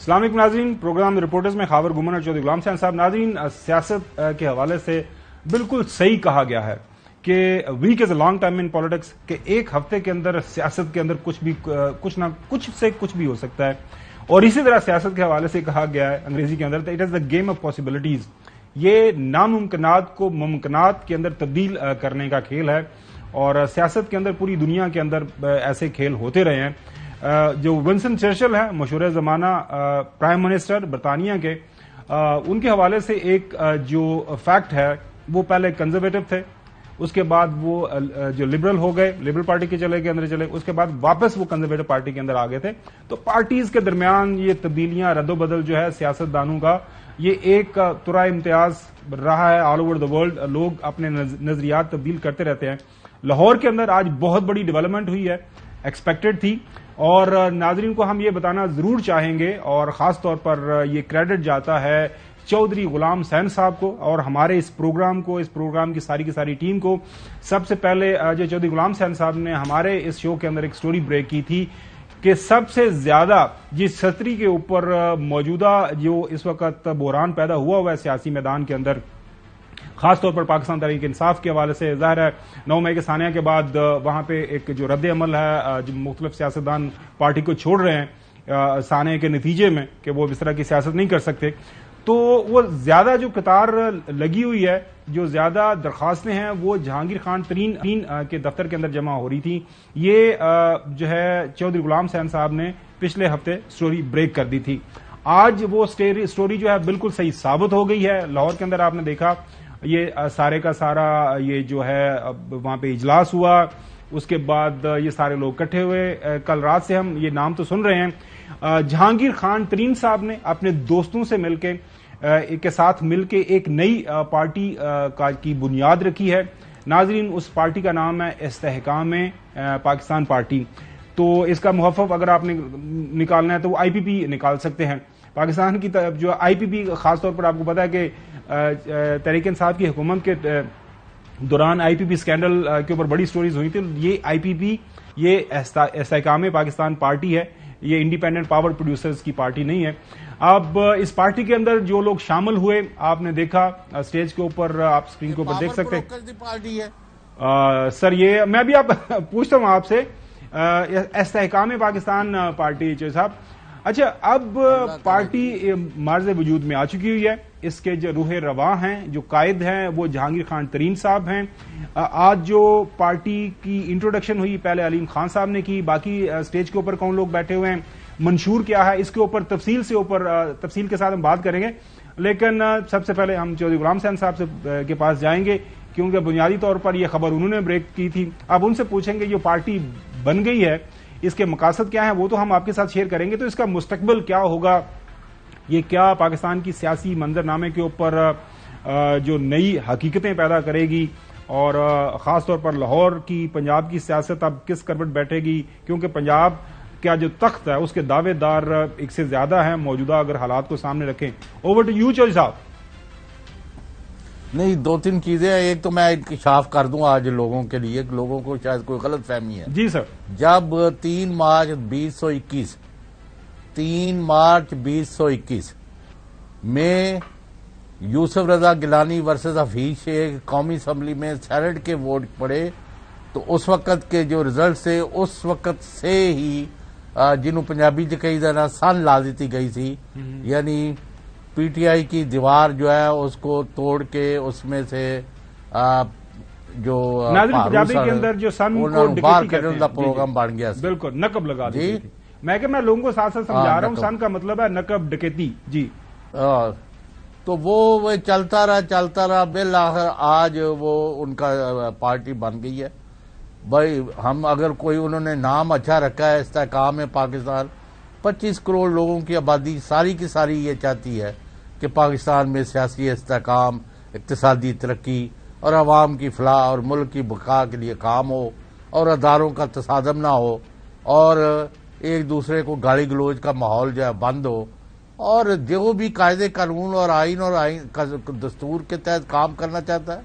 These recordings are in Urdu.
السلام علیکم ناظرین، پروگرام رپورٹرز میں خاور گمن اور چودھری غلام حسین صاحب. ناظرین، سیاست کے حوالے سے بالکل صحیح کہا گیا ہے کہ week is a long time in politics, کہ ایک ہفتے کے اندر سیاست کے اندر کچھ بھی ہو سکتا ہے. اور اسی طرح سیاست کے حوالے سے کہا گیا ہے انگریزی کے اندر، it is the game of possibilities. یہ ناممکنات کو ممکنات کے اندر تبدیل کرنے کا کھیل ہے، اور سیاست کے اندر پوری دنیا کے اندر ایسے کھیل ہوتے رہے ہیں. جو ونسٹن چرچل ہیں، مشہور زمانہ پرائم منسٹر برطانیہ کے، ان کے حوالے سے ایک جو فیکٹ ہے، وہ پہلے کنزرویٹو تھے، اس کے بعد وہ جو لبرل ہو گئے، لبرل پارٹی کے اندر چلے، اس کے بعد واپس وہ کنزرویٹو پارٹی کے اندر آ گئے تھے. تو پارٹیز کے درمیان یہ تبدیلیاں، رد و بدل جو ہے سیاست دانوں کا، یہ ایک طرح امتیاز رہا ہے. آل اوور دا ورلڈ لوگ اپنے نظریات تبدیل کرتے رہتے ہیں. لاہور کے اندر آج بہت بڑی ڈیولپمنٹ ہوئی ہے، ایکسپیکٹڈ تھی، اور ناظرین کو ہم یہ بتانا ضرور چاہیں گے، اور خاص طور پر یہ کریڈٹ جاتا ہے چودھری غلام حسین صاحب کو اور ہمارے اس پروگرام کی ساری ٹیم کو. سب سے پہلے جو چودھری غلام حسین صاحب نے ہمارے اس شو کے اندر ایک سٹوری بریک کی تھی کہ سب سے زیادہ جس چھتری کے اوپر موجودہ جو اس وقت بحران پیدا ہوا ہے سیاسی میدان کے اندر، خاص طور پر پاکستان تحریک انصاف کے حوالے سے، ظاہر ہے 9 مئی کے ثانیہ کے بعد وہاں پہ ایک جو رد عمل ہے، جو مختلف سیاستدان پارٹی کو چھوڑ رہے ہیں ثانیہ کے نتیجے میں کہ وہ اس طرح کی سیاست نہیں کر سکتے، تو وہ زیادہ جو قطار لگی ہوئی ہے، جو زیادہ درخواستیں ہیں، وہ جہانگیر خان ترین کے دفتر کے اندر جمع ہو رہی تھی. یہ جو ہے چودھری غلام حسین صاحب نے پچھلے ہفتے سٹوری بریک کر دی تھی. آج وہ سٹوری جو ہے بالکل صحیح ثابت ہو گئی ہے. لاہور کے اندر آپ نے دیکھا یہ سارے کا سارا یہ جو ہے وہاں پہ اجلاس ہوا، اس کے بعد یہ سارے لوگ اکٹھے ہوئے. کل رات سے ہم یہ نام تو سن رہے ہیں. جہانگیر خان ترین صاحب نے اپنے دوستوں سے مل کے ساتھ مل کے ایک نئی پارٹی کی بنیاد رکھی ہے. ناظرین، اس پارٹی کا نام ہے استحکام پاکستان پارٹی. تو اس کا محفف اگر آپ نے نکالنا ہے تو وہ آئی پی پی نکال سکتے ہیں. پاکستان کی جو آئی پی پی، خاص طور پر آپ کو پتا ہے کہ تحریک انصاف کی حکومت کے دوران آئی پی پی اسکینڈل کے اوپر بڑی سٹوریز ہوئی تھی. یہ آئی پی پی، یہ استحکام پاکستان پارٹی ہے، یہ انڈیپینڈنٹ پاور پروڈیوسرز کی پارٹی نہیں ہے. اب اس پارٹی کے اندر جو لوگ شامل ہوئے، آپ نے دیکھا اسٹیج کے اوپر، آپ اسکرین کے اوپر دیکھ سکتے ہیں. سر یہ میں بھی آپ پوچھتا ہوں آپ سے، استحکام پاکستان پارٹی چودھری صاحب، اچھا اب پارٹی معرض وجود میں آ چکی ہوئی ہے. اس کے جو روح رواں ہیں، جو قائد ہیں، وہ جہانگیر خان ترین صاحب ہیں. آج جو پارٹی کی انٹروڈکشن ہوئی پہلے علیم خان صاحب نے کی، باقی اسٹیج کے اوپر کون لوگ بیٹھے ہوئے ہیں، منشور کیا ہے، اس کے اوپر تفصیل کے ساتھ ہم بات کریں گے. لیکن سب سے پہلے ہم چودھری غلام حسین صاحب کے پاس جائیں گے، کیونکہ بنیادی طور پر یہ خبر انہوں نے بریک کی تھی. اب ان سے پوچھیں گے جو پارٹی بن گئی ہے اس کے مقاصد کیا ہیں، وہ تو ہم آپ کے ساتھ شیئر کریں گے. تو اس کا مستقبل کیا ہوگا، یہ کیا پاکستان کی سیاسی منظرنامے کے اوپر جو نئی حقیقتیں پیدا کرے گی، اور خاص طور پر لاہور کی، پنجاب کی سیاست اب کس کروٹ بیٹھے گی، کیونکہ پنجاب کا جو تخت ہے اس کے دعوے دار ایک سے زیادہ ہیں موجودہ اگر حالات کو سامنے رکھیں. اوور ٹو یو چودھری صاحب. نہیں، 2-3 چیزیں ہیں. ایک تو میں انکشاف کر دوں آج لوگوں کے لیے، لوگوں کو شاید کوئی غلط فہمی ہے. جی سر. جب 3 مارچ 2021 میں یوسف رضا گیلانی ورسز حفیظ شیخ قومی اسمبلی میں سینیٹ کے ووٹ پڑے، تو اس وقت کے جو ریزلٹ تھے، اس وقت سے ہی جنہوں پنجابی جو کئی دینا سن لا دیتی گئی تھی، یعنی پی ٹی آئی کی دیوار جو ہے اس کو توڑ کے اس میں سے جو پنجابی کے اندر جو سن کو باہر کرنے کا پروگرام بن گیا، بالکل نقب لگا دی تھی. میں لوگوں کو ساتھ سمجھا رہا ہوں، سن کا مطلب ہے نقب، ڈکیتی. جی. تو وہ چلتا رہا بالآخر آج وہ ان کا پارٹی بن گئی ہے. بھائی ہم اگر کوئی انہوں نے نام اچھا رکھا ہے استحکام پاکستان، 25 کروڑ لوگوں کی آبادی ساری کی ساری یہ چاہتی ہے کہ پاکستان میں سیاسی استحکام، اقتصادی ترقی اور عوام کی فلاح اور ملک کی بقا کے لیے کام ہو، اور اداروں کا تصادم نہ ہو، اور ایک دوسرے کو گالی گلوچ کا ماحول جو ہے بند ہو، اور جو بھی قاعدے قانون اور آئین دستور کے تحت کام کرنا چاہتا ہے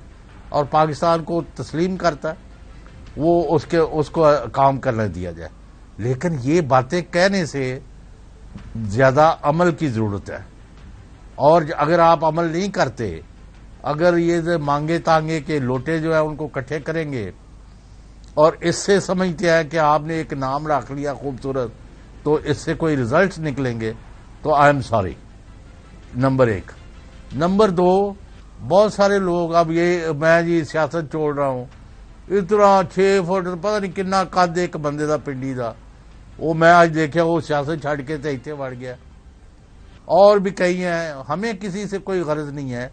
اور پاکستان کو تسلیم کرتا ہے، وہ اس کو کام کرنے دیا جائے. لیکن یہ باتیں کہنے سے زیادہ عمل کی ضرورت ہے، اور اگر آپ عمل نہیں کرتے، اگر یہ مانگے تانگے کے لوٹے جو ہے ان کو اکٹھے کریں گے اور اس سے سمجھتے ہیں کہ آپ نے ایک نام رکھ لیا خوبصورت تو اس سے کوئی ریزلٹس نکلیں گے، تو I am sorry, number 1۔ Number 2، بہت سارے لوگ اب یہ میں جی سیاست چھوڑ رہا ہوں، اتنا 6 فٹ پتہ نہیں کنا قد ایک بندے دا پنڈی دا، وہ میں آج دیکھا وہ سیاست چھڑ کے تے ایتھے وڑ گیا، اور بھی کئی ہیں۔ ہمیں کسی سے کوئی غرض نہیں ہے،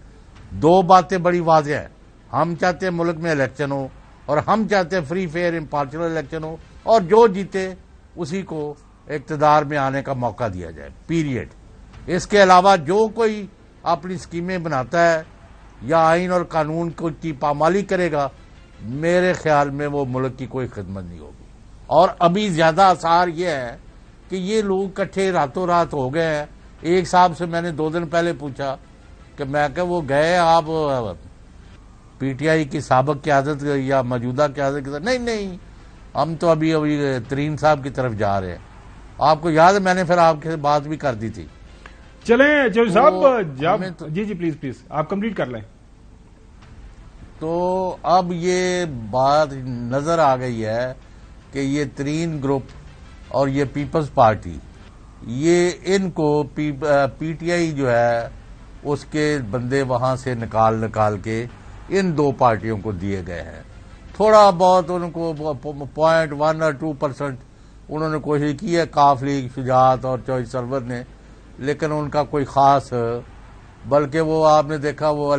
2 باتیں بڑی واضح ہیں، ہم چاہتے ہیں ملک میں الیکشن ہو، اور ہم چاہتے ہیں فری فیئر امپارشل الیکشن ہو، اور جو جیتے اسی کو اقتدار میں آنے کا موقع دیا جائے، پیریڈ۔ اس کے علاوہ جو کوئی اپنی اسکیمیں بناتا ہے یا آئین اور قانون کی پامالی کرے گا، میرے خیال میں وہ ملک کی کوئی خدمت نہیں ہوگی۔ اور ابھی زیادہ آثار یہ ہے کہ یہ لوگ کٹھے راتوں رات ہو گئے ہیں۔ ایک صاحب سے میں نے 2 دن پہلے پوچھا کہ میں کہ وہ گئے آپ پی ٹی آئی کی سابق قیادت یا موجودہ قیادت کے ساتھ؟ نہیں، ہم تو ابھی ترین صاحب کی طرف جا رہے ہیں۔ آپ کو یاد ہے میں نے پھر آپ کے بات بھی کر دی تھی۔ چلیں جو صاحب جی پلیز آپ کمپلیٹ کر لیں۔ تو اب یہ بات نظر آ گئی ہے کہ یہ ترین گروپ اور یہ پیپلز پارٹی، یہ ان کو پی ٹی آئی جو ہے اس کے بندے وہاں سے نکال کے ان 2 پارٹیوں کو دیے گئے ہیں۔ تھوڑا بہت ان کو 0.1 اور 2% انہوں نے کوشش کی ہے، کاف لیگ، شجاعت اور چوائس سرور نے، لیکن ان کا کوئی خاص، بلکہ وہ آپ نے دیکھا وہ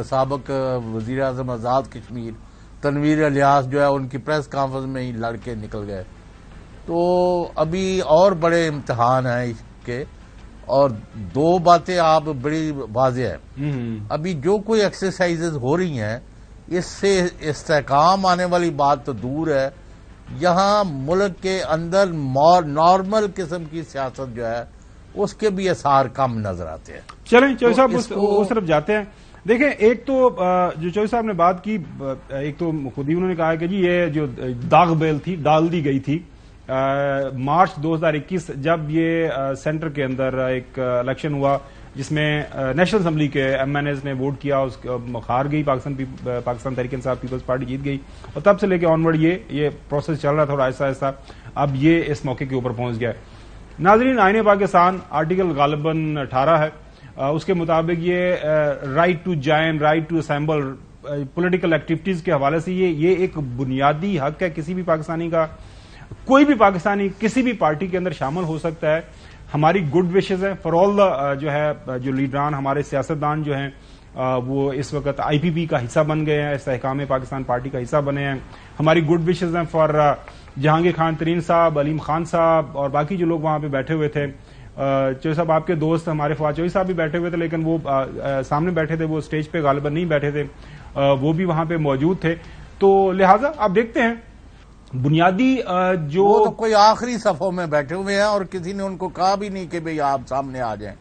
سابق وزیر اعظم آزاد کشمیر تنویر الیاس جو ہے ان کی پریس کانفرنس میں ہی لڑ کے نکل گئے۔ تو ابھی اور بڑے امتحان ہیں اس کے، اور 2 باتیں آپ بڑی واضح ہیں۔ ابھی جو کوئی ایکسرسائزز ہو رہی ہیں اس سے استحکام آنے والی بات تو دور ہے، یہاں ملک کے اندر نارمل قسم کی سیاست جو ہے اس کے بھی اثار کم نظر آتے ہیں۔ چلیں چوہی صاحب اس طرف جاتے ہیں۔ دیکھیں، ایک تو جو چوہی صاحب نے بات کی، ایک تو خود ہی انہوں نے کہا کہ جی یہ جو داغ بیل تھی ڈال دی گئی تھی مارچ 2021 جب یہ سینٹر کے اندر ایک الیکشن ہوا جس میں نیشنل اسمبلی کے ایم این ایز نے ووٹ کیا، اس ہار گئی پاکستان تحریک انصاف پیپلز پارٹی جیت گئی، اور تب سے لے کے آنورڈ یہ پروسیس چل رہا تھا، اور آہستہ آہستہ اب یہ اس موقع کے اوپر پہنچ گیا ہے۔ ناظرین، آئین پاکستان آرٹیکل غالباً 18 ہے، اس کے مطابق یہ right to join, right to assemble political activities کے حوالے سے یہ ایک بنیادی حق ہے کسی بھی پاکستانی کا۔ کوئی بھی پاکستانی کسی بھی پارٹی کے اندر شامل ہو سکتا ہے۔ ہماری گڈ وشز ہیں فار آل جو ہے جو لیڈران، ہمارے سیاستدان جو ہیں وہ اس وقت آئی پی پی کا حصہ بن گئے ہیں، استحکام پاکستان پارٹی کا حصہ بنے ہیں۔ ہماری گڈ وشز ہیں فار جہانگیر خان ترین صاحب، علیم خان صاحب اور باقی جو لوگ وہاں پہ بیٹھے ہوئے تھے۔ چوہی صاحب آپ کے دوست ہمارے فواد چوہی صاحب بھی بیٹھے ہوئے تھے، لیکن وہ سامنے بیٹھے تھے، وہ اسٹیج پہ غالباً نہیں بیٹھے تھے، وہ بھی وہاں پہ موجود تھے۔ تو لہٰذا آپ دیکھتے ہیں بنیادی جو وہ تو کوئی آخری صفوں میں بیٹھے ہوئے ہیں اور کسی نے ان کو کہا بھی نہیں کہ بھئی آپ سامنے آ جائیں۔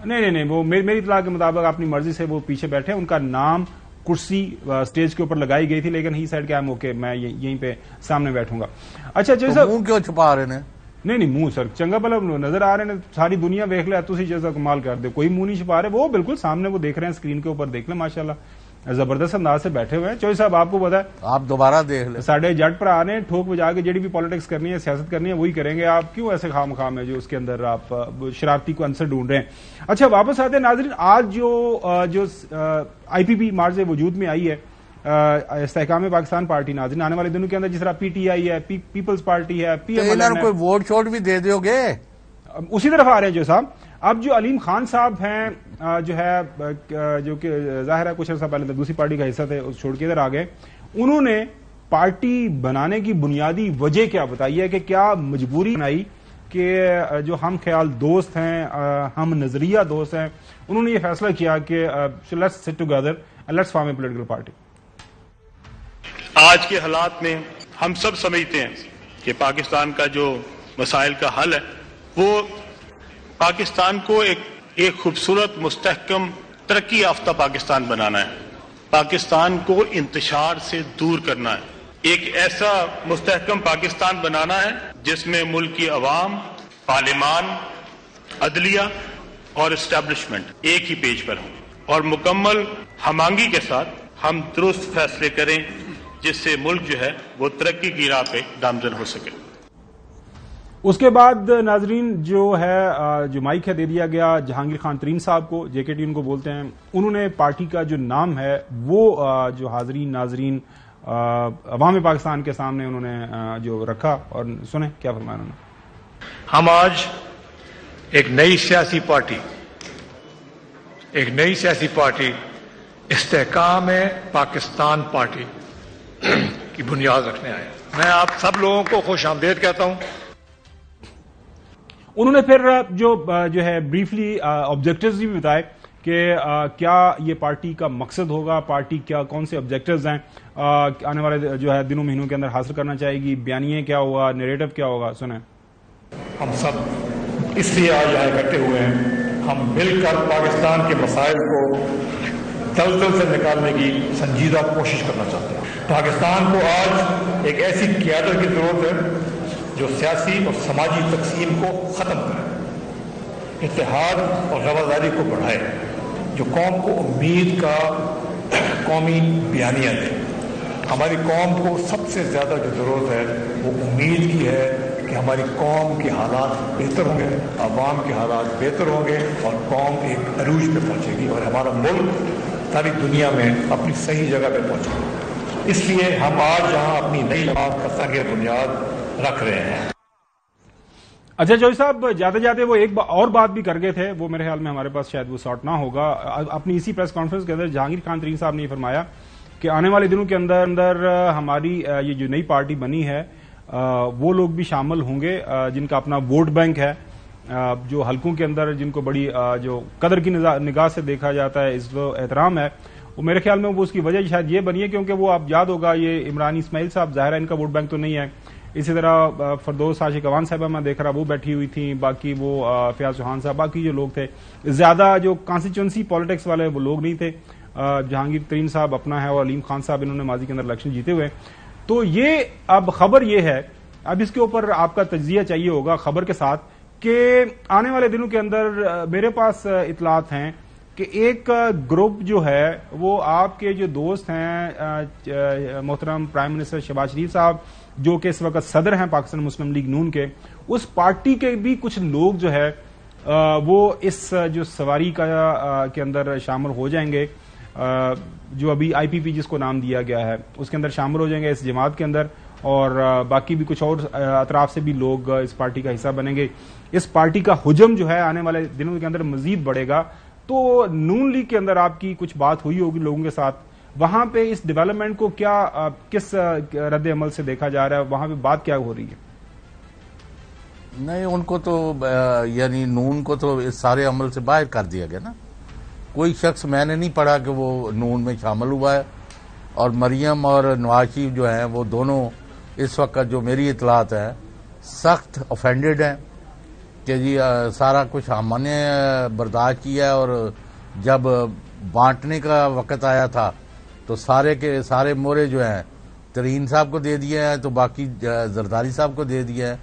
نہیں، وہ میری اطلاع کے مطابق اپنی مرضی سے وہ پیچھے بیٹھے، ان کا نام کرسی سٹیج کے اوپر لگائی گئی تھی، لیکن ہی سیڈ کہ اوکے میں یہیں پہ سامنے بیٹھوں گا۔ اچھا منہ کیوں چھپا رہے ہیں؟ نہیں منہ سر چنگا بلا نظر آ رہے ہیں، ساری دنیا دیکھ لے، تسی جیسا کمال کر دے، کوئی منہ نہیں چھپا رہے، وہ بالکل سامنے وہ دیکھ رہے ہیں اسکرین کے اوپر، دیکھ لیں ماشاءاللہ زبردست انداز سے بیٹھے ہوئے ہیں۔ چوہی صاحب آپ کو پتا ہے آپ دوبارہ دیکھ لیں، ساڑھے جٹ پر آ رہے ہیں، ٹھوک بجا کے جڑی بھی پالیٹکس کرنی ہے، سیاست کرنی ہے وہی کریں گے، آپ کیوں ایسے خام خام ہے جو اس کے اندر آپ شرارتی کو عنصر ڈھونڈ رہے ہیں۔ اچھا واپس آتے ہیں ناظرین، آج جو آئی پی پی مارچ وجود میں آئی ہے استحکام پاکستان پارٹی، ناظرین آنے والے دنوں کے اندر جس طرح پی ٹی آئی ہے، پیپلز پارٹی ہے، پی ایم ایل این ہے، کوئی ووٹ شوٹ بھی دے دیو گے، اسی طرف آ رہے ہیں جو صاحب۔ اب جو علیم خان صاحب ہیں جو ہے جو کہ ظاہر ہے کچھ عرصہ پہلے دوسری پارٹی کا حصہ تھے، اس چھوڑ کے ادھر آ گئے، انہوں نے پارٹی بنانے کی بنیادی وجہ کیا بتائی ہے کہ کیا مجبوری بنائی کہ جو ہم خیال دوست ہیں، ہم نظریہ دوست ہیں، انہوں نے یہ فیصلہ کیا کہ let's sit together and let's form a political party. آج کے حالات میں ہم سب سمجھتے ہیں کہ پاکستان کا جو مسائل کا حل ہے وہ پاکستان کو ایک خوبصورت مستحکم ترقی یافتہ پاکستان بنانا ہے، پاکستان کو انتشار سے دور کرنا ہے، ایک ایسا مستحکم پاکستان بنانا ہے جس میں ملک کی عوام، پارلیمان عدلیہ اور اسٹیبلشمنٹ ایک ہی پیج پر ہوں اور مکمل ہم آہنگی کے ساتھ ہم درست فیصلے کریں جس سے ملک جو ہے وہ ترقی کی راہ پہ گامزن ہو سکے. اس کے بعد ناظرین جو مائک ہے دے دیا گیا جہانگیر خان ترین صاحب کو, جے کے ٹی ان کو بولتے ہیں. انہوں نے پارٹی کا جو نام ہے وہ جو حاضرین ناظرین عوام پاکستان کے سامنے انہوں نے جو رکھا, اور سنیں کیا فرمایا انہوں نے. ہم آج ایک نئی سیاسی پارٹی استحکام پاکستان پارٹی کی بنیاد رکھنے آئے. میں آپ سب لوگوں کو خوش آمدید کہتا ہوں. انہوں نے پھر جو ہے بریفلی آبجیکٹوز بھی بتائے کہ کیا یہ پارٹی کا مقصد ہوگا, پارٹی کیا کون سے آبجیکٹوز ہیں آنے والے جو ہے دنوں مہینوں کے اندر حاصل کرنا چاہے گی, بیانیے کیا ہوگا, نیریٹو کیا ہوگا. سنیں. ہم سب اس لیے آج یہاں اکٹھے ہوئے ہیں. ہم مل کر پاکستان کے مسائل کو دلدل سے نکالنے کی سنجیدہ کوشش کرنا چاہتے ہیں. پاکستان کو آج ایک ایسی قیادت کی ضرورت ہے جو سیاسی اور سماجی تقسیم کو ختم کرے, اتحاد اور رواداری کو بڑھائے, جو قوم کو امید کا قومی بیانیہ دے. ہماری قوم کو سب سے زیادہ جو ضرورت ہے وہ امید کی ہے کہ ہماری قوم کے حالات بہتر ہوں گے, عوام کے حالات بہتر ہوں گے اور قوم ایک عروج پہ پہنچے گی اور ہمارا ملک ساری دنیا میں اپنی صحیح جگہ پہ پہنچے گا. اس لیے ہم آج یہاں اپنی نئی جماعت کا سنگ بنیاد رکھ رہے ہیں. اچھا جوئی صاحب, جاتے جاتے وہ ایک اور بات بھی کر گئے تھے, وہ میرے خیال میں ہمارے پاس شاید وہ سارٹ نہ ہوگا. اپنی اسی پریس کانفرنس کے اندر جہانگیر خان ترین صاحب نے یہ فرمایا کہ آنے والے دنوں کے اندر ہماری یہ جو نئی پارٹی بنی ہے وہ لوگ بھی شامل ہوں گے جن کا اپنا ووٹ بینک ہے, جو حلقوں کے اندر جن کو بڑی جو قدر کی نگاہ سے دیکھا جاتا ہے, عزت و احترام ہے. وہ میرے خیال میں وہ اس کی وجہ شاید یہ بنی ہے کیونکہ وہ آپ یاد ہوگا یہ عمرانی اسماعیل صاحب ظاہر ہے ان کا ووٹ بینک تو نہیں ہے. اسی طرح فردوس عاشق اوان صاحبہ میں دیکھ رہا وہ بیٹھی ہوئی تھیں, باقی وہ فیاض چوہان صاحب, باقی جو لوگ تھے زیادہ جو کانسٹیچوئنسی پالیٹکس والے وہ لوگ نہیں تھے. جہانگیر ترین صاحب اپنا ہے اور علیم خان صاحب انہوں نے ماضی کے اندر الیکشن جیتے ہوئے. تو یہ اب خبر یہ ہے, اب اس کے اوپر آپ کا تجزیہ چاہیے ہوگا خبر کے ساتھ, کہ آنے والے دنوں کے اندر میرے پاس اطلاعات ہیں کہ ایک گروپ جو ہے وہ آپ کے جو دوست ہیں محترم پرائم منسٹر شہباز شریف صاحب جو کہ اس وقت صدر ہیں پاکستان مسلم لیگ نون کے, اس پارٹی کے بھی کچھ لوگ جو ہے وہ اس جو سواری کے اندر شامل ہو جائیں گے, جو ابھی آئی پی پی جس کو نام دیا گیا ہے اس کے اندر شامل ہو جائیں گے اس جماعت کے اندر, اور باقی بھی کچھ اور اطراف سے بھی لوگ اس پارٹی کا حصہ بنیں گے. اس پارٹی کا حجم جو ہے آنے والے دنوں کے اندر مزید بڑھے گا. تو نون لیگ کے اندر آپ کی کچھ بات ہوئی ہوگی لوگوں کے ساتھ, وہاں پہ اس ڈیولپمنٹ کو کیا کس رد عمل سے دیکھا جا رہا ہے, وہاں پہ بات کیا ہو رہی ہے؟ نہیں, ان کو تو یعنی نون کو تو اس سارے عمل سے باہر کر دیا گیا نا. کوئی شخص میں نے نہیں پڑھا کہ وہ نون میں شامل ہوا ہے, اور مریم اور نواز شریف جو ہیں وہ دونوں اس وقت جو میری اطلاعات ہیں سخت افینڈڈ ہیں کہ جی سارا کچھ ہم نے برداشت کیا ہے, اور جب بانٹنے کا وقت آیا تھا تو سارے کے سارے مورے جو ہیں ترین صاحب کو دے دیے ہیں, تو باقی زرداری صاحب کو دے دیے ہیں.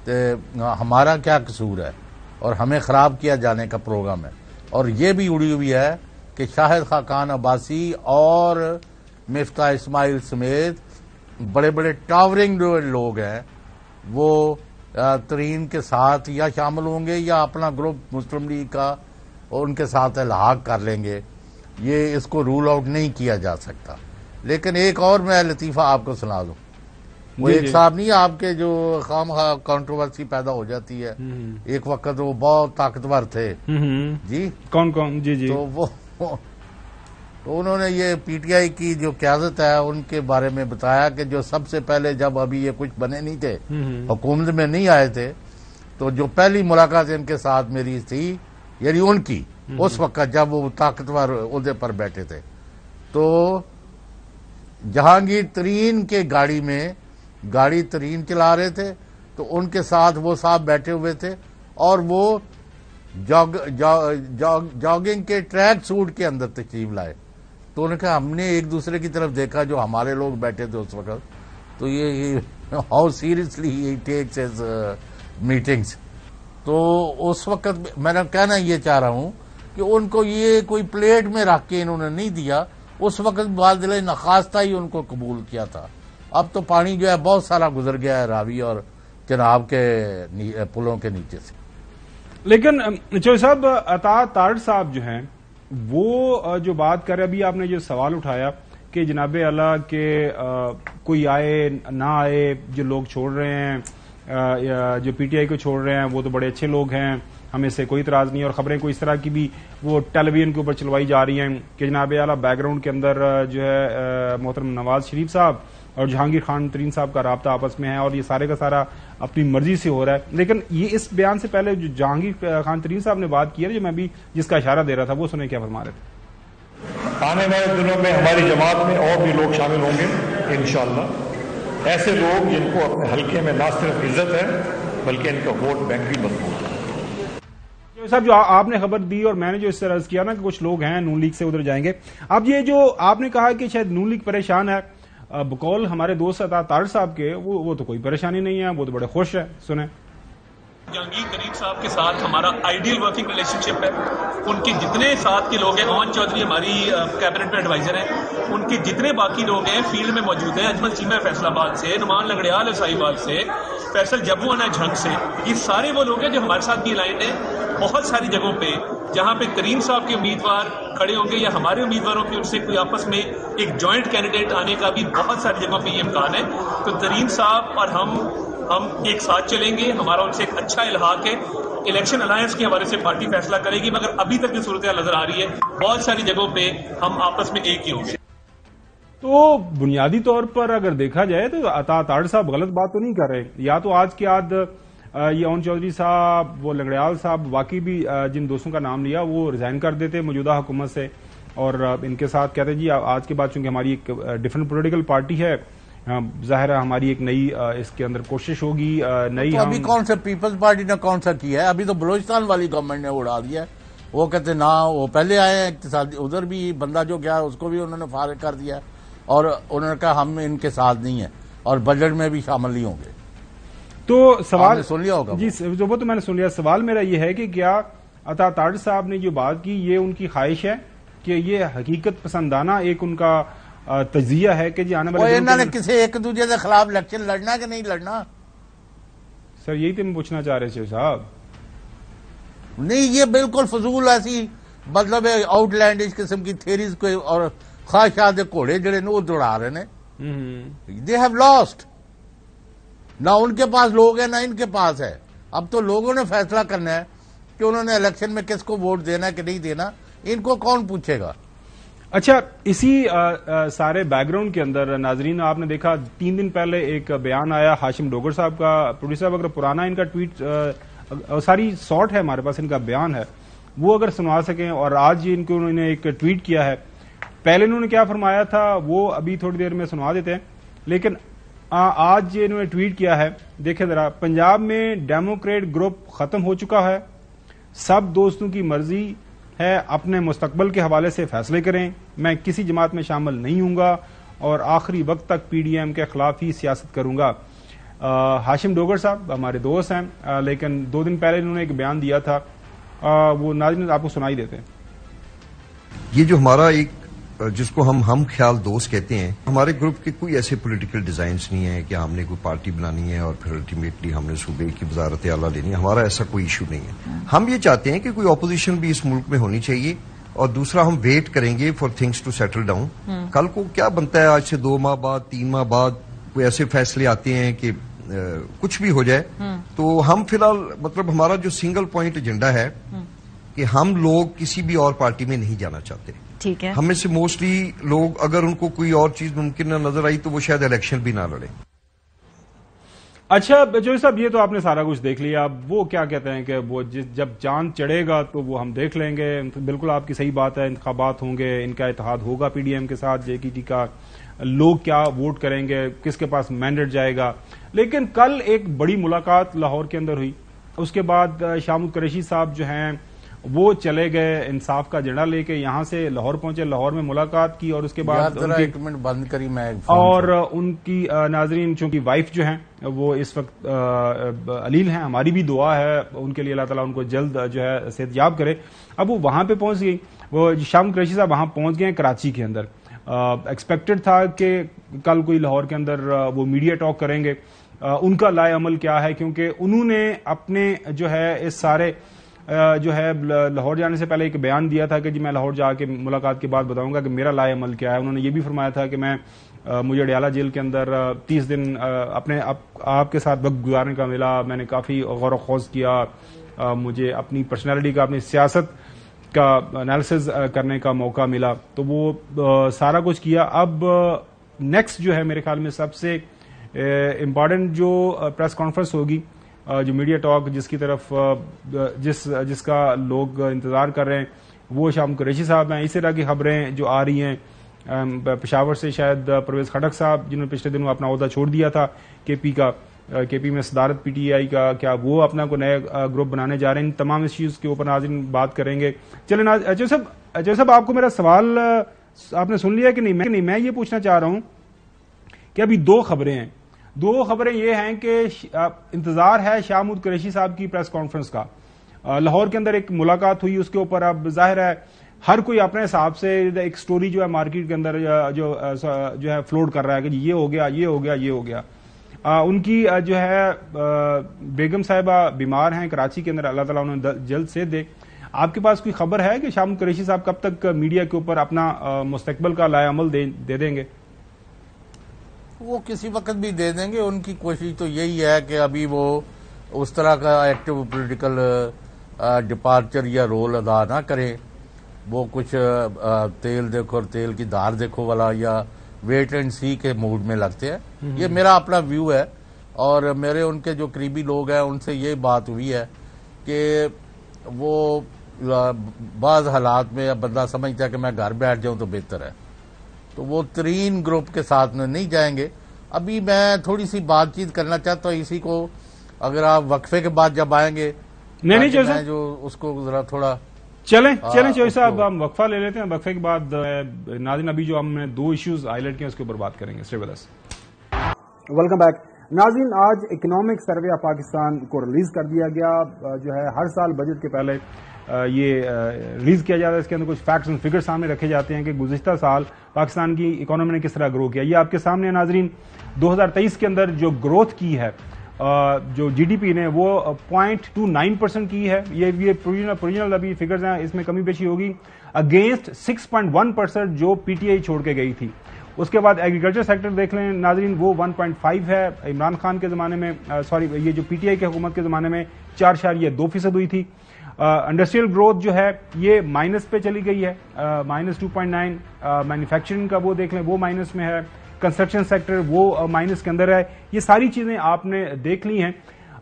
تو ہمارا کیا قصور ہے, اور ہمیں خراب کیا جانے کا پروگرام ہے. اور یہ بھی اڑی ہوئی ہے کہ شاہد خاقان عباسی اور مفتاح اسماعیل سمیت بڑے بڑے ٹاورنگ جو لوگ ہیں وہ ترین کے ساتھ یا شامل ہوں گے یا اپنا گروپ مسلم لیگ کا اور ان کے ساتھ الحاق کر لیں گے. یہ اس کو رول آؤٹ نہیں کیا جا سکتا. لیکن ایک اور میں لطیفہ آپ کو سنا دوں. وہ ایک صاحب نہیں آپ کے جو خام کنٹروورسی پیدا ہو جاتی ہے, ایک وقت وہ بہت طاقتور تھے جی, کون جی تو وہ تو انہوں نے یہ پی ٹی آئی کی جو قیادت ہے ان کے بارے میں بتایا کہ جو سب سے پہلے جب ابھی یہ کچھ بنے نہیں تھے, حکومت میں نہیں آئے تھے, تو جو پہلی ملاقات ان کے ساتھ میری تھی یعنی ان کی اس وقت جب وہ طاقتور عہدے پر بیٹھے تھے, تو جہانگیر ترین کے گاڑی ترین چلا رہے تھے, تو ان کے ساتھ وہ صاحب بیٹھے ہوئے تھے اور وہ جاگنگ کے ٹریک سوٹ کے اندر تشریف لائے. تو انہوں نے کہا ہم نے ایک دوسرے کی طرف دیکھا جو ہمارے لوگ بیٹھے تھے اس وقت, تو یہ how seriously he takes his meetings. تو اس وقت میں کہنا یہ چاہ رہا ہوں کہ ان کو یہ کوئی پلیٹ میں رکھ کے انہوں نے نہیں دیا، اس وقت بادل نخواستہ ہی ان کو قبول کیا تھا. اب تو پانی جو ہے بہت سارا گزر گیا ہے راوی اور چناب کے پلوں کے نیچے سے. لیکن چوہدری صاحب، عطا تارڑ صاحب جو ہیں وہ جو بات کر رہے، ابھی آپ نے جو سوال اٹھایا کہ جناب اعلیٰ کہ کوئی آئے نہ آئے، جو لوگ چھوڑ رہے ہیں، جو پی ٹی آئی کو چھوڑ رہے ہیں وہ تو بڑے اچھے لوگ ہیں، ہمیں سے کوئی اعتراض نہیں. اور خبریں کوئی اس طرح کی بھی وہ ٹیلی ویژن کے اوپر چلوائی جا رہی ہیں کہ جناب اعلیٰ بیک گراؤنڈ کے اندر جو ہے محترم نواز شریف صاحب اور جہانگیر خان ترین صاحب کا رابطہ آپس میں ہے، اور یہ سارے کا سارا اپنی مرضی سے ہو رہا ہے. لیکن یہ اس بیان سے پہلے جو جہانگیر خان ترین صاحب نے بات کی ہے، جو میں بھی جس کا اشارہ دے رہا تھا، وہ سنیں کیا فرما رہے تھے. آنے والے دنوں میں ہماری جماعت میں اور بھی لوگ شامل ہوں گے انشاءاللہ، ایسے لوگ جن کو اپنے حلقے میں نہ صرف عزت ہے بلکہ ان کا ووٹ بینک بھی مضبوط ہے. صاحب، جو آپ نے خبر دی اور میں نے جو اس سے عرض کیا نا کہ کچھ لوگ ہیں نون لیگ سے ادھر جائیں گے. اب یہ جو آپ نے کہا کہ شاید نون لیگ پریشان ہے، بقول ہمارے دوست عطا تارڑ صاحب کے، وہ تو کوئی پریشانی نہیں ہے، وہ تو بڑے خوش ہے. سنیں. جہانگیر ترین صاحب کے ساتھ ہمارا آئیڈیل ورکنگ ریلیشن شپ ہے. ان کے جتنے ساتھ کے لوگ ہیں، امن چودھری ہماری کیبنٹ میں ایڈوائزر ہیں، ان کے جتنے باقی لوگ ہیں فیلڈ میں موجود ہیں، اجمل چیمہ فیصل آباد سے، نعمان لنگڑیال اسائی آباد سے، فیصل جبوانہ جھنگ سے، یہ سارے وہ لوگ ہیں جو ہمارے ساتھ بھی الائنڈ ہیں. بہت ساری جگہوں پہ جہاں پہ ترین صاحب کے امیدوار کھڑے ہوں گے یا ہمارے امیدواروں کی ان سے کوئی آپس میں ایک جوائنٹ کینڈیڈیٹ آنے کا بھی بہت ساری جگہوں پہ یہ امکان ہے. تو ترین صاحب اور ہم ایک ساتھ چلیں گے. ہمارا ان سے ایک اچھا الحاق ہے. الیکشن الائنس کے حوالے سے پارٹی فیصلہ کرے گی، مگر ابھی تک جو صورتحال نظر آ رہی ہے بہت ساری جگہوں پہ ہم آپس میں ایک ہی ہوں گے. تو بنیادی طور پر اگر دیکھا جائے تو عطا تارڑ صاحب غلط بات تو نہیں کر رہے. یا تو آج کے آج یہ امن چودھری صاحب، وہ لنگڑیال صاحب، باقی بھی جن دوستوں کا نام لیا وہ ریزائن کر دیتے موجودہ حکومت سے اور ان کے ساتھ کہتے جی آج کے بعد چونکہ ہماری ایک ڈفرنٹ پولیٹیکل پارٹی ہے، ظاہر ہے ہماری ایک نئی اس کے اندر کوشش ہوگی نئی. تو ابھی کون سا پیپلز پارٹی نے کون سا کیا ہے؟ ابھی تو بلوچستان والی گورنمنٹ نے اڑا دیا ہے. وہ کہتے نہ، وہ پہلے آئے ہیں اقتصادی، ادھر بھی بندہ جو گیا اس کو بھی انہوں نے فارغ کر دیا اور انہوں نے کہا ہم ان کے ساتھ نہیں ہیں اور بجٹ میں بھی شامل نہیں ہوں گے. تو سوال سن لیا ہوگا جی، وہ تو میں نے سن لیا. سوال میرا یہ ہے کہ کیا عطا تارڑ صاحب نے جو بات کی یہ ان کی خواہش ہے کہ یہ حقیقت پسندانہ ایک ان کا تجزیہ ہے کہ جی آنے والے انہوں نے کسی ایک دوسرے کے خلاف الیکشن لڑنا کہ نہیں لڑنا؟ سر یہی تو میں پوچھنا چاہ رہے تھے صاحب. نہیں، یہ بالکل فضول ایسی مطلب آؤٹ لینڈش قسم کی تھیریز کو اور خواہشات گھوڑے جڑے وہ دوڑا رہے ہیں. They have lost. نہ ان کے پاس لوگ ہیں نہ ان کے پاس ہے. اب تو لوگوں نے فیصلہ کرنا ہے کہ انہوں نے الیکشن میں کس کو ووٹ دینا کہ نہیں دینا. ان کو کون پوچھے گا؟ اچھا، اسی سارے بیک گراؤنڈ کے اندر ناظرین آپ نے دیکھا 3 دن پہلے ایک بیان آیا ہاشم ڈوگر صاحب کا. پروڈیوسر صاحب اگر پرانا ان کا ٹویٹ ساری سارٹ ہے ہمارے پاس، ان کا بیان ہے وہ اگر سنوا سکیں. اور آج ان کو انہوں نے ایک ٹویٹ کیا ہے. پہلے انہوں نے کیا فرمایا تھا وہ ابھی تھوڑی دیر میں سنوا دیتے ہیں، لیکن آج انہوں نے ٹویٹ کیا ہے. دیکھیں ذرا، پنجاب میں ڈیموکریٹ گروپ ختم ہو چکا ہے، سب دوستوں کی مرضی ہے اپنے مستقبل کے حوالے سے فیصلے کریں، میں کسی جماعت میں شامل نہیں ہوں گا اور آخری وقت تک پی ڈی ایم کے خلاف ہی سیاست کروں گا. ہاشم ڈوگر صاحب ہمارے دوست ہیں، لیکن 2 دن پہلے انہوں نے ایک بیان دیا تھا، وہ ناظرین آپ کو سنائی دیتے ہیں. یہ جو ہمارا ایک جس کو ہم خیال دوست کہتے ہیں، ہمارے گروپ کے کوئی ایسے پولیٹیکل ڈیزائنز نہیں ہیں کہ ہم نے کوئی پارٹی بنانی ہے اور پھر الٹیمیٹلی ہم نے صوبے کی وزارت اعلیٰ لینی ہے. ہمارا ایسا کوئی ایشو نہیں ہے. ہم یہ چاہتے ہیں کہ کوئی اپوزیشن بھی اس ملک میں ہونی چاہیے، اور دوسرا ہم ویٹ کریں گے for things to settle down. کل کو کیا بنتا ہے، آج سے 2 ماہ بعد 3 ماہ بعد کوئی ایسے فیصلے آتے ہیں کہ کچھ بھی ہو جائے. تو ہم فی الحال مطلب ہمارا جو سنگل پوائنٹ ایجنڈا ہے کہ ہم لوگ کسی بھی اور پارٹی میں نہیں جانا چاہتے. ٹھیک ہے، ہم میں سے موسٹلی لوگ اگر ان کو کوئی اور چیز ممکن نہ نظر آئی تو وہ شاید الیکشن بھی نہ لڑیں. اچھا جو صاحب، یہ تو آپ نے سارا کچھ دیکھ لیا. اب وہ کیا کہتے ہیں کہ وہ جب چاند چڑھے گا تو وہ ہم دیکھ لیں گے. بالکل آپ کی صحیح بات ہے، انتخابات ہوں گے، ان کا اتحاد ہوگا پی ڈی ایم کے ساتھ، جے کی ٹی کا. لوگ کیا ووٹ کریں گے، کس کے پاس مینڈیٹ جائے گا. لیکن کل ایک بڑی ملاقات لاہور کے اندر ہوئی. اس کے بعد شامود قریشی صاحب جو ہیں وہ چلے گئے انصاف کا جھنڈا لے کے، یہاں سے لاہور پہنچے، لاہور میں ملاقات کی اور اس کے بعد ایک منٹ بند کری میں اور ان کی ناظرین چونکہ وائف جو ہیں وہ اس وقت علیل ہیں، ہماری بھی دعا ہے ان کے لیے، اللہ تعالیٰ ان کو جلد جو ہے صحت یاب کرے. اب وہ وہاں پہ پہنچ گئی، وہ شام قریشی صاحب وہاں پہنچ گئے ہیں کراچی کے اندر. ایکسپیکٹڈ تھا کہ کل کوئی لاہور کے اندر وہ میڈیا ٹاک کریں گے. ان کا لائے عمل کیا ہے، کیونکہ انہوں نے اپنے جو ہے اس سارے جو ہے لاہور جانے سے پہلے ایک بیان دیا تھا کہ جی میں لاہور جا کے ملاقات کے بعد بتاؤں گا کہ میرا لائے عمل کیا ہے. انہوں نے یہ بھی فرمایا تھا کہ میں مجھے اڈیالہ جیل کے اندر 30 دن اپنے آپ کے ساتھ وقت گزارنے کا ملا، میں نے کافی غور و خوض کیا، مجھے اپنی پرسنالٹی کا، اپنی سیاست کا انالیسز کرنے کا موقع ملا، تو وہ سارا کچھ کیا. اب نیکسٹ جو ہے میرے خیال میں سب سے امپارٹنٹ جو پریس کانفرنس ہوگی، جو میڈیا ٹاک جس کی طرف جس کا لوگ انتظار کر رہے ہیں، وہ شام قریشی صاحب ہیں. اسی طرح کی خبریں جو آ رہی ہیں پشاور سے، شاید پرویز خٹک صاحب جنہوں نے پچھلے دنوں اپنا عہدہ چھوڑ دیا تھا کے پی میں صدارت پی ٹی آئی کا، کیا وہ اپنا کوئی نیا گروپ بنانے جا رہے ہیں؟ ان تمام ایشوز کے اوپر ناظرین بات کریں گے. چلیں اجے صاحب آپ کو میرا سوال آپ نے سن لیا کہ نہیں؟ میں یہ پوچھنا چاہ رہا ہوں کہ ابھی دو خبریں ہیں. دو خبریں یہ ہیں کہ انتظار ہے شاہ محمود قریشی صاحب کی پریس کانفرنس کا. لاہور کے اندر ایک ملاقات ہوئی، اس کے اوپر اب ظاہر ہے ہر کوئی اپنے حساب سے ایک سٹوری جو ہے مارکیٹ کے اندر جو ہے فلوٹ کر رہا ہے کہ یہ ہو گیا، یہ ہو گیا، یہ ہو گیا. ان کی جو ہے بیگم صاحبہ بیمار ہیں کراچی کے اندر، اللہ تعالیٰ انہیں جلد سے دے. آپ کے پاس کوئی خبر ہے کہ شاہ محمود قریشی صاحب کب تک میڈیا کے اوپر اپنا مستقبل کا لائے عمل دے دیں گے؟ وہ کسی وقت بھی دے دیں گے. ان کی کوشش تو یہی ہے کہ ابھی وہ اس طرح کا ایکٹیو پولیٹیکل ڈپارچر یا رول ادا نہ کریں. وہ کچھ تیل دیکھو اور تیل کی دھار دیکھو والا یا ویٹ اینڈ سی کے موڈ میں لگتے ہیں. یہ میرا اپنا ویو ہے، اور میرے ان کے جو قریبی لوگ ہیں ان سے یہ بات ہوئی ہے کہ وہ بعض حالات میں بندہ سمجھتا ہے کہ میں گھر بیٹھ جاؤں تو بہتر ہے، تو وہ ترین گروپ کے ساتھ میں نہیں جائیں گے. ابھی میں تھوڑی سی بات چیت کرنا چاہتا ہوں اسی کو، اگر آپ وقفے کے بعد جب آئیں گے میں جو اس کو ذرا تھوڑا چلیں چوہی صاحب ہم وقفہ لے لیتے ہیں. وقفے کے بعد ناظرین ابھی جو ہم نے دو ایشوز ہائی لائٹ کیے اس کے اوپر بات کریں گے. Stay with us. Welcome back ناظرین. آج اکنامک سروے آف پاکستان کو ریلیز کر دیا گیا، جو ہے ہر سال بجٹ کے پہلے یہ ریلیز کیا جاتا ہے. اس کے اندر کچھ فیکٹس اینڈ فگر سامنے رکھے جاتے ہیں کہ گزشتہ سال پاکستان کی اکانومی نے کس طرح گرو کیا. یہ آپ کے سامنے ناظرین 2023 کے اندر جو گروتھ کی ہے جو جی ڈی پی نے وہ 0.29% کی ہے. یہ پروویژنل ابھی فگرز ہیں، اس میں کمی بیشی ہوگی اگینسٹ 6.1% جو پی ٹی آئی چھوڑ کے گئی تھی. اس کے بعد ایگریکلچر سیکٹر دیکھ لیں ناظرین، وہ 1.5 ہے. عمران خان کے زمانے میں یہ جو پی ٹی آئی کی حکومت کے زمانے میں 4.2% ہوئی تھی. انڈسٹریل گروتھ جو ہے یہ مائنس پہ چلی گئی ہے، -2.9. مینوفیکچرنگ کا وہ دیکھ لیں وہ مائنس میں ہے. کنسٹرکشن سیکٹر وہ مائنس کے اندر ہے. یہ ساری چیزیں آپ نے دیکھ لی ہیں.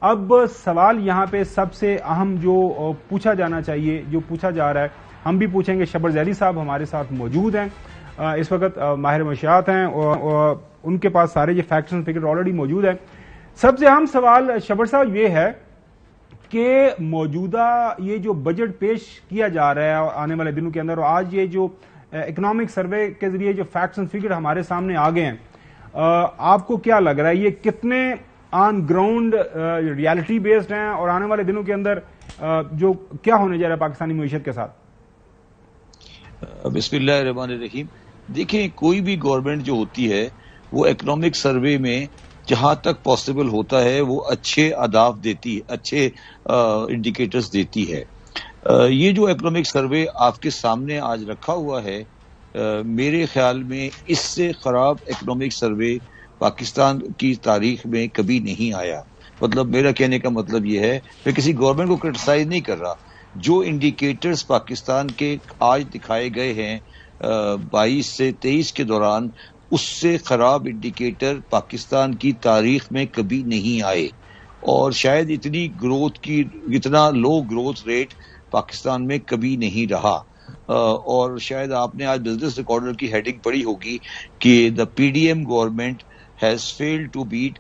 اب سوال یہاں پہ سب سے اہم جو پوچھا جانا چاہیے، جو پوچھا جا رہا ہے، ہم بھی پوچھیں گے. شبر ذیلی صاحب ہمارے ساتھ موجود ہیں اس وقت، ماہر منشیات ہیں، اور ان کے پاس سارے یہ فیکٹس اینڈ فگر آلریڈی موجود ہیں. سب سے اہم سوال شبر صاحب یہ ہے کہ موجودہ یہ جو بجٹ پیش کیا جا رہا ہے آنے والے دنوں کے اندر، اور آج یہ جو اکنامک سروے کے ذریعے جو فیکٹس اینڈ فگر ہمارے سامنے آ گئے ہیں، آپ کو کیا لگ رہا ہے یہ کتنے آن گراؤنڈ ریالٹی بیسڈ ہیں، اور آنے والے دنوں کے اندر جو کیا ہونے جا رہا ہے پاکستانی معیشت کے ساتھ؟ بسم اللہ الرحمن الرحیم. دیکھیں، کوئی بھی گورنمنٹ جو ہوتی ہے وہ اکنامک سروے میں جہاں تک پاسبل ہوتا ہے وہ اچھے اہداف دیتی ہے، اچھے انڈیکیٹرز دیتی ہے. یہ جو اکنامک سروے آپ کے سامنے آج رکھا ہوا ہے، میرے خیال میں اس سے خراب اکنامک سروے پاکستان کی تاریخ میں کبھی نہیں آیا. مطلب میرا کہنے کا مطلب یہ ہے، میں کسی گورنمنٹ کو کرٹیسائز نہیں کر رہا. جو انڈیکیٹرز پاکستان کے آج دکھائے گئے ہیں 22 سے 23 کے دوران، اس سے خراب انڈیکیٹر پاکستان کی تاریخ میں کبھی نہیں آئے. اور شاید اتنا لو گروتھ ریٹ پاکستان میں کبھی نہیں رہا. اور شاید آپ نے آج بزنس ریکارڈر کی ہیڈنگ پڑھی ہوگی کہ the P D M government has failed to beat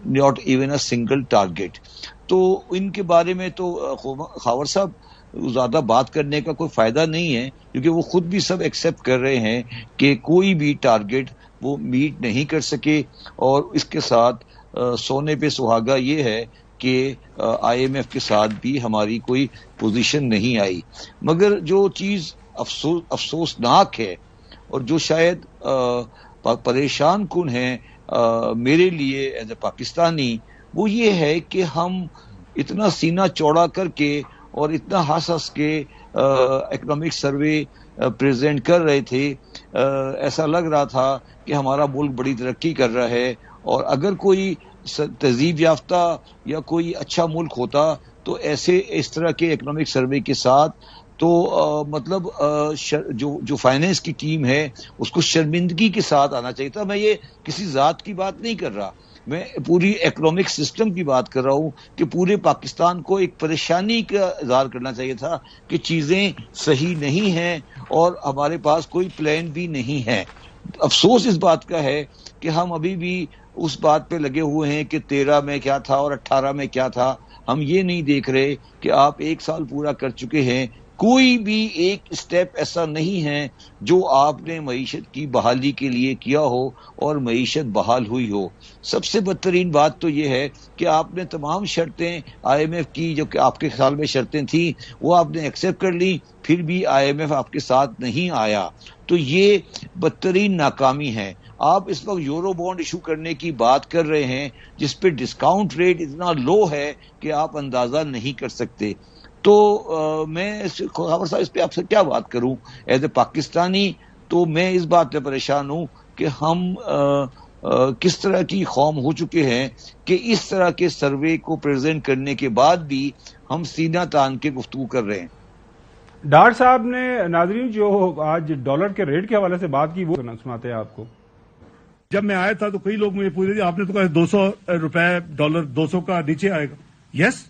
not even a single target. تو ان کے بارے میں تو خاور صاحب زیادہ بات کرنے کا کوئی فائدہ نہیں ہے، کیونکہ وہ خود بھی سب ایکسیپٹ کر رہے ہیں کہ کوئی بھی ٹارگٹ وہ میٹ نہیں کر سکے. اور اس کے ساتھ سونے پہ سہاگا یہ ہے کہ آئی ایم ایف کے ساتھ بھی ہماری کوئی پوزیشن نہیں آئی. مگر جو چیز افسوسناک ہے اور جو شاید پریشان کن ہے میرے لیے ایز اے پاکستانی، وہ یہ ہے کہ ہم اتنا سینہ چوڑا کر کے اور اتنا ہنس کے اکنامک سروے پریزنٹ کر رہے تھے، ایسا لگ رہا تھا کہ ہمارا ملک بڑی ترقی کر رہا ہے، اور اگر کوئی تہذیب یافتہ یا کوئی اچھا ملک ہوتا تو اس طرح کے اکنامک سروے کے ساتھ تو مطلب جو فائنینس کی ٹیم ہے اس کو شرمندگی کے ساتھ آنا چاہیے تھا. میں یہ کسی ذات کی بات نہیں کر رہا، میں پوری اکنامک سسٹم کی بات کر رہا ہوں کہ پورے پاکستان کو ایک پریشانی کا اظہار کرنا چاہیے تھا کہ چیزیں صحیح نہیں ہیں اور ہمارے پاس کوئی پلان بھی نہیں ہے. افسوس اس بات کا ہے کہ ہم ابھی بھی اس بات پہ لگے ہوئے ہیں کہ 13 میں کیا تھا اور 18 میں کیا تھا. ہم یہ نہیں دیکھ رہے کہ آپ 1 سال پورا کر چکے ہیں، کوئی بھی ایک اسٹیپ ایسا نہیں ہے جو آپ نے معیشت کی بحالی کے لیے کیا ہو اور معیشت بحال ہوئی ہو. سب سے بدترین بات تو یہ ہے کہ آپ نے تمام شرطیں آئی ایم ایف کی جو کہ آپ کے خیال میں شرطیں تھیں وہ آپ نے ایکسیپٹ کر لی، پھر بھی آئی ایم ایف آپ کے ساتھ نہیں آیا. تو یہ بدترین ناکامی ہے. آپ اس وقت یورو بانڈ ایشو کرنے کی بات کر رہے ہیں جس پہ ڈسکاؤنٹ ریٹ اتنا لو ہے کہ آپ اندازہ نہیں کر سکتے. تو میں خبر صاحب اس پہ آپ سے کیا بات کروں ایز اے پاکستانی. تو میں اس بات پہ پریشان ہوں کہ ہم کس طرح کی قوم ہو چکے ہیں کہ اس طرح کے سروے کو پریزنٹ کرنے کے بعد بھی ہم سینہ تان کے گفتگو کر رہے ہیں. ڈاکٹر صاحب نے ناظرین جو آج ڈالر کے ریٹ کے حوالے سے بات کی وہ سناتے ہیں آپ کو. جب میں آیا تھا تو کئی لوگ مجھے پوچھ رہے تھے آپ نے تو کہا 200 روپے ڈالر 200 کا نیچے آئے گا. یس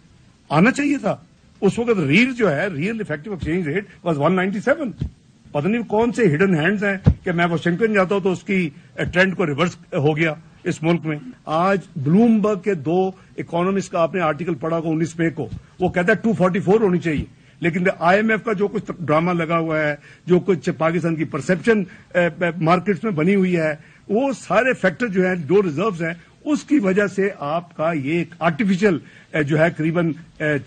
آنا چاہیے تھا. اس وقت real effective exchange rate was 197. پتہ نہیں کون سے ہڈن ہینڈز ہیں کہ میں واشنگٹن جاتا ہوں تو اس کی ٹرینڈ کو ریورس ہو گیا اس ملک میں. آج بلومبرگ کے 2 اکانومسٹ کا آپ نے آرٹیکل پڑھا ہوگا 19 مئی کو، وہ کہتا ہے 244 ہونی چاہیے. لیکن آئی ایم ایف کا جو کچھ ڈرامہ لگا ہوا ہے، جو کچھ پاکستان کی پرسپشن مارکیٹس میں بنی ہوئی ہے، وہ سارے فیکٹر جو ہیں جو ریزروز ہیں اس کی وجہ سے آپ کا یہ آرٹیفیشل جو ہے قریباً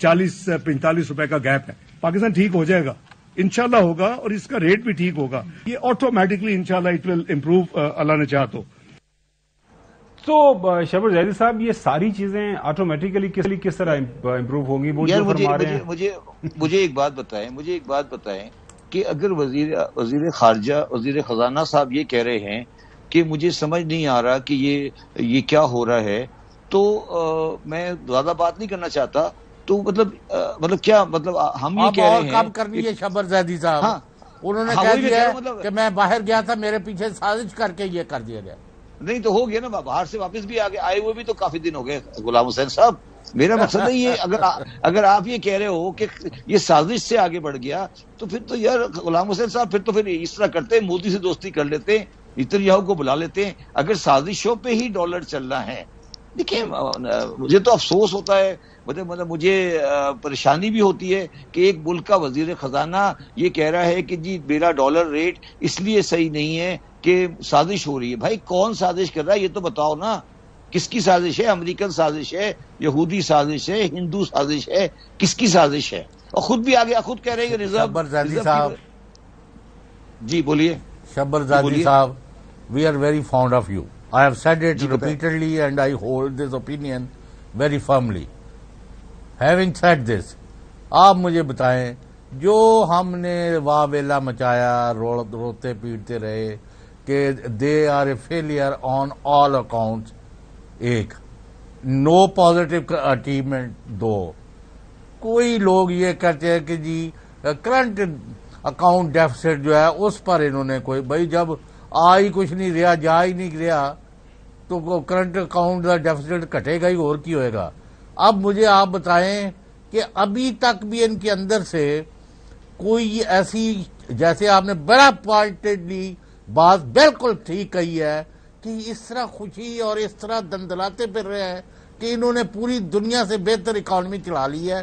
40-45 روپے کا گیپ ہے. پاکستان ٹھیک ہو جائے گا انشاءاللہ ہوگا، اور اس کا ریٹ بھی ٹھیک ہوگا. یہ آٹومیٹکلی انشاءاللہ اٹ ول امپروو اللہ نے چاہا تو. تو شہبر زیدی صاحب یہ ساری چیزیں آٹومیٹکلی کس طرح امپروو ہوں گی؟ وہ جو فرما رہے ہیں. مجھے ایک بات بتائیں کہ اگر وزیر خارجہ وزیر خزانہ صاحب یہ کہہ رہے ہیں کہ مجھے سمجھ نہیں آ رہا کہ یہ کیا ہو رہا ہے، تو میں زیادہ بات نہیں کرنا چاہتا. تو مطلب کیا مطلب ہم یہ کہہ رہے ہیں کام کرنی ہے شہبر زیدی صاحب. انہوں نے کہہ دیا کہ میں باہر گیا تھا، میرے پیچھے سازش کر کے یہ کر دیا گیا. نہیں تو ہو گیا نا، باہر سے واپس بھی آئے ہوئے بھی تو کافی دن ہو گئے غلام حسین صاحب. میرا مقصد ہے یہ اگر آپ یہ کہہ رہے ہو کہ یہ سازش سے آگے بڑھ گیا تو پھر تو یار غلام حسین صاحب پھر اس طرح کرتے، مودی سے دوستی کر لیتے، نتنیاہو کو بلا لیتے. اگر سازشوں پہ ہی ڈالر چلنا ہے، دیکھیں مجھے تو افسوس ہوتا ہے، مطلب مجھے پریشانی بھی ہوتی ہے کہ ایک ملک کا وزیر خزانہ یہ کہہ رہا ہے کہ جی میرا ڈالر ریٹ اس لیے صحیح نہیں ہے کہ سازش ہو رہی ہے. بھائی کون سازش کر رہا ہے یہ تو بتاؤ نا. کس کی سازش ہے؟ امریکن سازش ہے، یہودی سازش ہے، ہندو سازش ہے، کس کی سازش ہے؟ اور خود بھی آگے خود کہہ رہے ہیں کہ شہبر زیدی صاحب. جی بولیے. شہبر زیدی صاحب, we are very fond of you. I have said it repeatedly and I hold this opinion very firmly. Having said this, آپ مجھے بتائیں جو ہم نے واہ ویلا مچایا, روتے پیٹتے رہے کہ they are a failure on all accounts, ایک no positive achievement, دو کوئی لوگ یہ کہتے ہیں کہ جی کرنٹ اکاؤنٹ ڈیفیسٹ جو ہے اس پر انہوں نے کوئی, بھائی جب آ ہی کچھ نہیں رہا, جا ہی نہیں رہا, تو کرنٹ اکاؤنٹ کا ڈیفیسٹ گھٹے گا ہی, اور کی ہوئے گا. اب مجھے آپ بتائیں کہ ابھی تک بھی ان کے اندر سے کوئی ایسی, جیسے آپ نے بڑا پوائنٹڈلی بات بالکل ٹھیک کہی ہے کہ اس طرح خوشی اور اس طرح دندلاتے پھر رہے ہیں کہ انہوں نے پوری دنیا سے بہتر اکانومی چلا لی ہے,